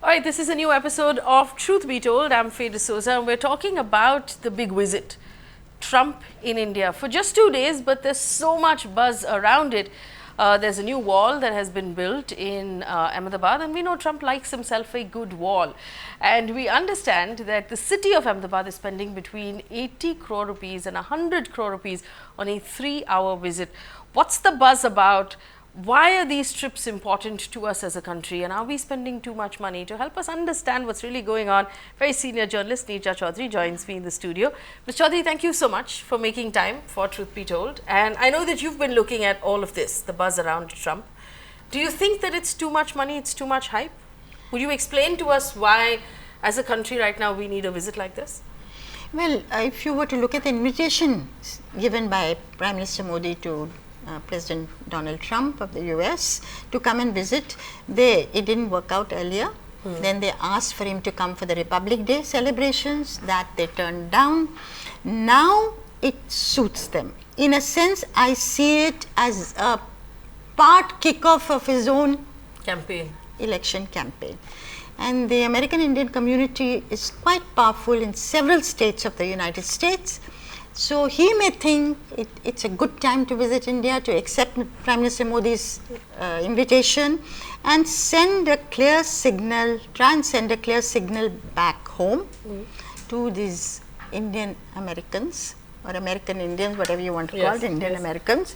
All right, this is a new episode of Truth Be Told. I'm Faye D'Souza, and we're talking about the big visit, Trump in India, for just 2 days, but there's so much buzz around it. There's a new wall that has been built in Ahmedabad, and we know Trump likes himself a good wall. And we understand that the city of Ahmedabad is spending between 80 crore rupees and 100 crore rupees on a 3-hour visit. What's the buzz about? Why are these trips important to us as a country, and are we spending too much money? To help us understand what's really going on, very senior journalist Neerja Chaudhary joins me in the studio. Ms. Chaudhary, thank you so much for making time for Truth Be Told. And I know that you've been looking at all of this, the buzz around Trump. Do you think that it's too much money, it's too much hype? Would you explain to us why, as a country right now, we need a visit like this? Well, if you were to look at the invitation given by Prime Minister Modi to President Donald Trump of the US to come and visit, it didn't work out earlier. Then they asked for him to come for the Republic Day celebrations, that they turned down. Now it suits them. In a sense, I see it as a part kickoff of his own election campaign. And the American Indian community is quite powerful in several states of the United States. So he may think it's a good time to visit India, to accept Prime Minister Modi's invitation and send a clear signal, try and send a clear signal back home to these Indian Americans or American Indians, whatever you want to call it, Indian Americans,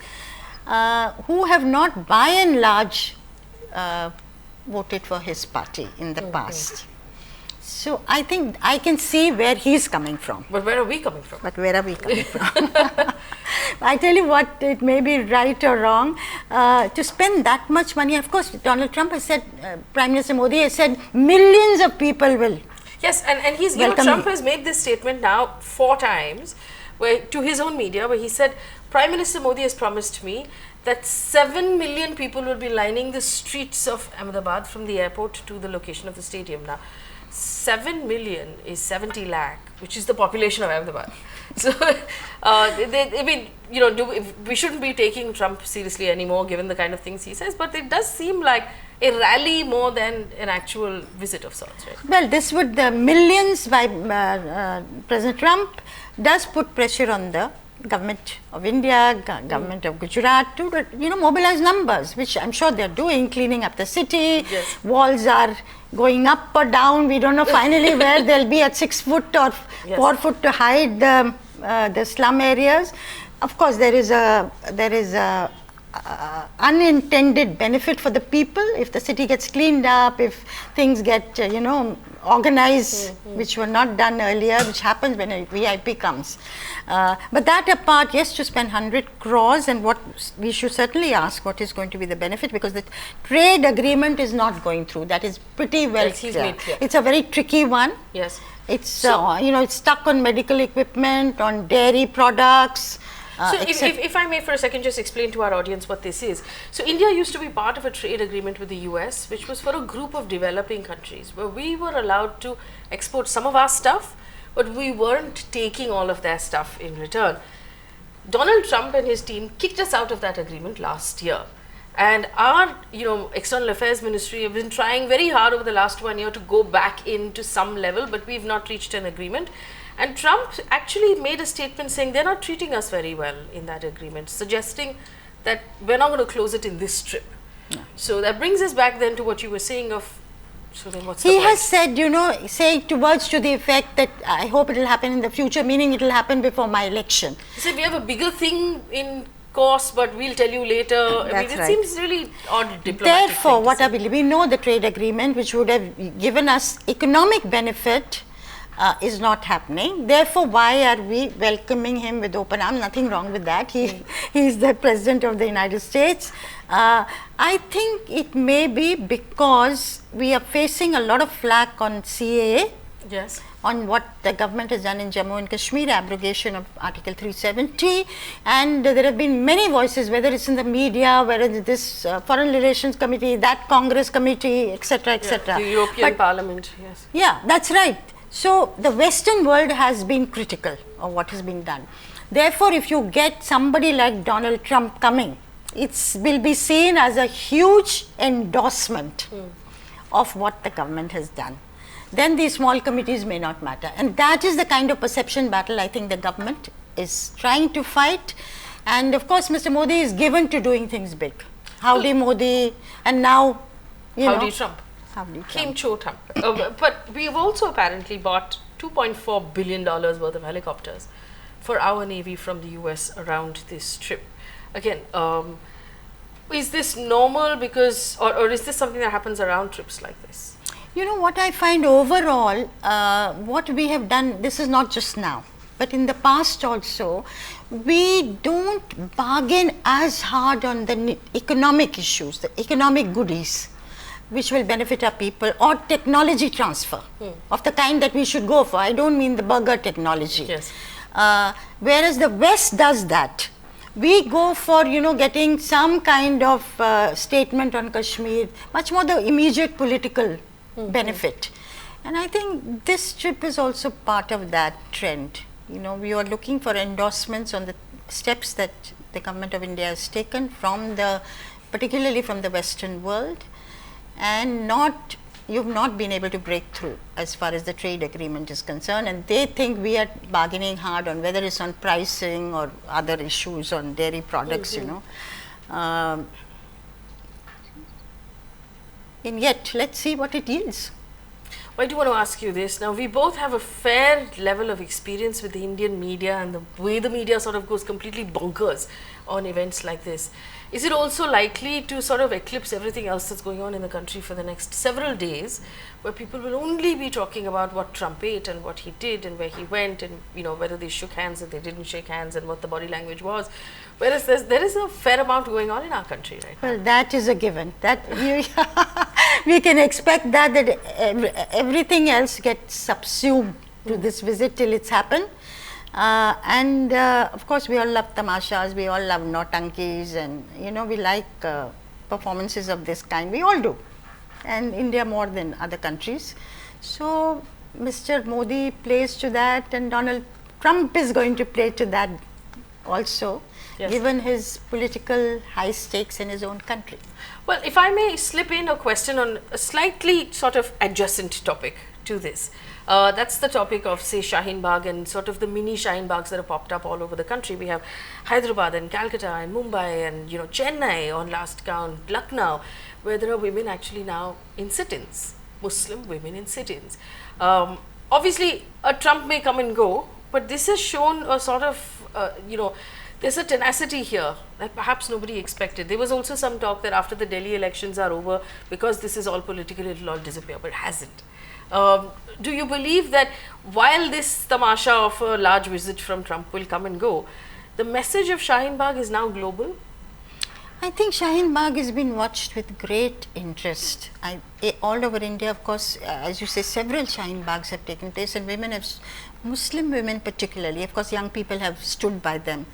who have not by and large voted for his party in the past. So I think I can see where he's coming from. But where are we coming from? I tell you what, it may be right or wrong, to spend that much money. Of course, Donald Trump has said, Prime Minister Modi has said, millions of people will. Yes, and he's, Trump has made this statement now 4 times, to his own media, where he said, Prime Minister Modi has promised me that 7 million people will be lining the streets of Ahmedabad from the airport to the location of the stadium. Now, 7 million is 70 lakh, which is the population of Ahmedabad. So, I mean, we shouldn't be taking Trump seriously anymore, given the kind of things he says, but it does seem like a rally more than an actual visit of sorts, right? Well, this would, the millions by President Trump does put pressure on the government of India, government of Gujarat to, mobilize numbers, which I'm sure they're doing, cleaning up the city. Walls are going up or down. We don't know finally where they'll be at 6 foot or 4 foot to hide the slum areas. Of course, there is a unintended benefit for the people if the city gets cleaned up, if things get organized, which were not done earlier, which happens when a VIP comes. But that apart, yes, to spend 100 crores, and what we should certainly ask, what is going to be the benefit, because the trade agreement is not going through. That is pretty well clear. It's a very tricky one. Yes. It's it's stuck on medical equipment, on dairy products. So if I may for a second just explain to our audience what this is. So India used to be part of a trade agreement with the US, which was for a group of developing countries, where we were allowed to export some of our stuff, but we weren't taking all of their stuff in return. Donald Trump and his team kicked us out of that agreement last year. And our, External Affairs Ministry have been trying very hard over the last 1 year to go back into some level, but we've not reached an agreement. And Trump actually made a statement saying they're not treating us very well in that agreement, suggesting that we're not going to close it in this trip. So that brings us back then to what you were saying of, so then what's the point? He has said, saying words to the effect that I hope it will happen in the future, meaning it will happen before my election. He said we have a bigger thing in course, but we'll tell you later. I mean, it seems really odd diplomatic. Therefore, we know the trade agreement, which would have given us economic benefit, is not happening. Therefore, why are we welcoming him with open arms? Nothing wrong with that. He is the President of the United States. I think it may be because we are facing a lot of flack on CAA. Yes. On what the government has done in Jammu and Kashmir, abrogation of Article 370, and there have been many voices, whether it's in the media, whether it's this Foreign Relations Committee, that Congress Committee, etc., etc. The European Parliament, yes. Yeah, that's right. So the Western world has been critical of what has been done. Therefore, if you get somebody like Donald Trump coming, it will be seen as a huge endorsement of what the government has done, then these small committees may not matter. And that is the kind of perception battle I think the government is trying to fight. And of course, Mr. Modi is given to doing things big. Howdy Modi, and now, Howdy Trump. Howdy Trump. Kim Cho Trump. But we've also apparently bought $2.4 billion worth of helicopters for our Navy from the US around this trip. Again, is this normal because, or is this something that happens around trips like this? You know what I find overall, what we have done, this is not just now, but in the past also, we don't bargain as hard on the economic issues, the economic goodies, which will benefit our people, or technology transfer of the kind that we should go for. I don't mean the burger technology. Yes. Whereas the West does that. We go for, getting some kind of statement on Kashmir, much more the immediate political benefit. And I think this trip is also part of that trend. We are looking for endorsements on the steps that the government of India has taken particularly from the Western world, and you've not been able to break through as far as the trade agreement is concerned, and they think we are bargaining hard on whether it's on pricing or other issues on dairy products, and yet let's see what it yields. I do want to ask you this. Now, we both have a fair level of experience with the Indian media and the way the media sort of goes completely bonkers on events like this. Is it also likely to sort of eclipse everything else that's going on in the country for the next several days, where people will only be talking about what Trump ate and what he did and where he went, and whether they shook hands and they didn't shake hands and what the body language was, whereas there is a fair amount going on in our country right now? Well, that is a given. That we can expect that everything else gets subsumed to this visit till it's happened. And of course, we all love tamashas, we all love notankis, and we like performances of this kind. We all do, and India more than other countries. So Mr. Modi plays to that, and Donald Trump is going to play to that also, given his political high stakes in his own country. Well, if I may slip in a question on a slightly sort of adjacent topic to this. That's the topic of, say, Shaheen Bagh and sort of the mini Shaheen Baghs that have popped up all over the country. We have Hyderabad and Calcutta and Mumbai and Chennai on last count, Lucknow, where there are women actually now in sit-ins, Muslim women in sit-ins. Obviously, a Trump may come and go, but this has shown a sort of, there's a tenacity here that perhaps nobody expected. There was also some talk that after the Delhi elections are over, because this is all political, it will all disappear, but it hasn't. Do you believe that while this tamasha of a large visit from Trump will come and go, the message of Shaheen Bagh is now global? I think Shaheen Bagh has been watched with great interest. All over India, of course, as you say, several Shaheen Baghs have taken place, and Muslim women particularly, of course, young people have stood by them.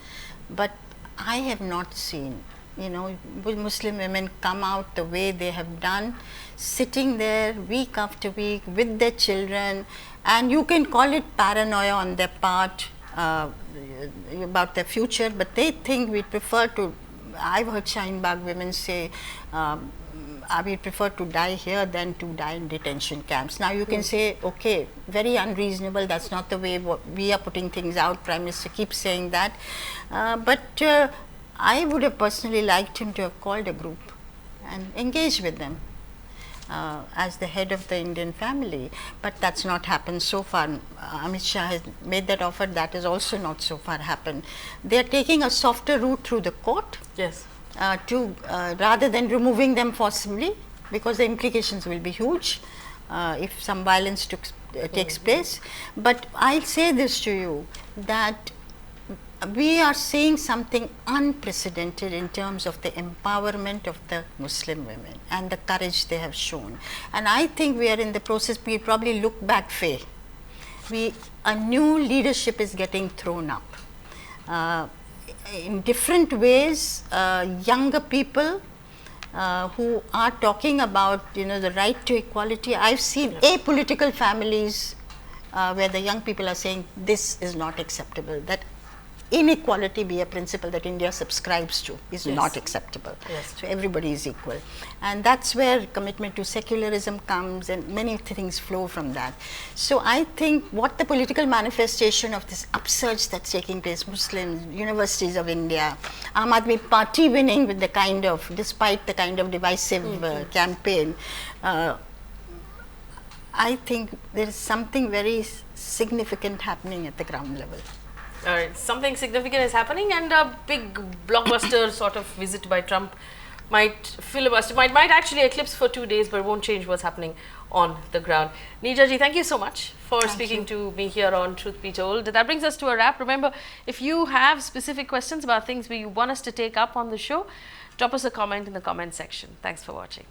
But I have not seen, Muslim women come out the way they have done, sitting there week after week with their children, and you can call it paranoia on their part about their future, but they think we prefer to, I've heard Shaheen Bagh women say, we prefer to die here than to die in detention camps. Now you can say, okay, very unreasonable, that's not the way we are putting things out, Prime Minister keeps saying that, but I would have personally liked him to have called a group and engaged with them as the head of the Indian family, but that's not happened so far. Amit Shah has made that offer, that has also not so far happened. They are taking a softer route through the court. Yes. Rather than removing them forcibly, because the implications will be huge if some violence takes place. But I'll say this to you, that we are seeing something unprecedented in terms of the empowerment of the Muslim women and the courage they have shown. And I think we are in the process, we probably look back, Faye. A new leadership is getting thrown up. In different ways, younger people who are talking about the right to equality. I've seen apolitical families where the young people are saying this is not acceptable, that inequality be a principle that India subscribes to is not acceptable. Yes. So everybody is equal, and that's where commitment to secularism comes, and many things flow from that. So I think what the political manifestation of this upsurge that's taking place, Muslims, universities of India, Aam Aadmi Party winning with the kind of, despite the kind of divisive campaign, I think there is something very significant happening at the ground level. All right, something significant is happening, and a big blockbuster sort of visit by Trump might filibuster, might actually eclipse for 2 days, but won't change what's happening on the ground. Neeja ji, thank you so much for speaking to me here on Truth Be Told. That brings us to a wrap. Remember, if you have specific questions about things you want us to take up on the show, drop us a comment in the comment section. Thanks for watching.